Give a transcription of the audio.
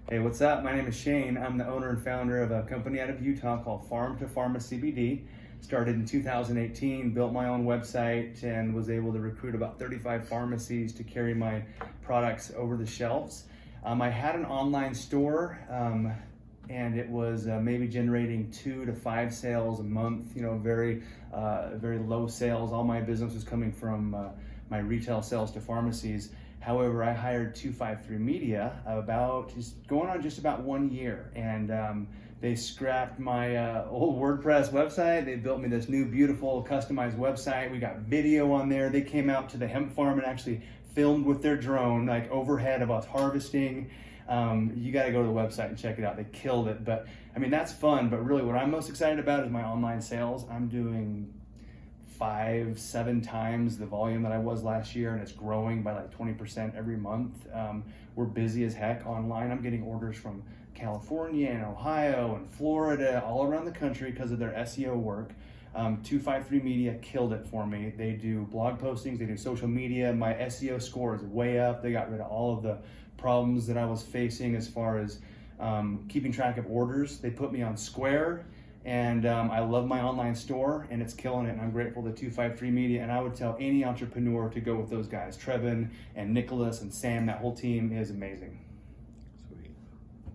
Hey, what's up? My name is Shane. I'm the owner and founder of a company out of Utah called Farm To Pharma CBD. Started in 2018, built my own website, and was able to recruit about 35 pharmacies to carry my products over the shelves. I had an online store, and it was maybe generating 2 to 5 sales a month. Very low sales. All my business was coming from my retail sales to pharmacies. However, I hired 253 Media going on just about 1 year, and they scrapped my old WordPress website. They built me this new, beautiful, customized website. We got video on there. They came out to the hemp farm and actually filmed with their drone, like overhead of us harvesting. You got to go to the website and check it out. They killed it. But I mean, that's fun. But really, what I'm most excited about is my online sales. I'm doing 5-7 times the volume that I was last year, and it's growing by like 20% every month. We're busy as heck online. I'm getting orders from California and Ohio and Florida, all around the country because of their SEO work. 253 Media killed it for me. They do blog postings, they do social media. My SEO score is way up. They got rid of all of the problems that I was facing as far as keeping track of orders. They put me on Square. And I love my online store, and it's killing it, and I'm grateful to 253 Media, and I would tell any entrepreneur to go with those guys. Trevin and Nicholas and Sam, that whole team is amazing.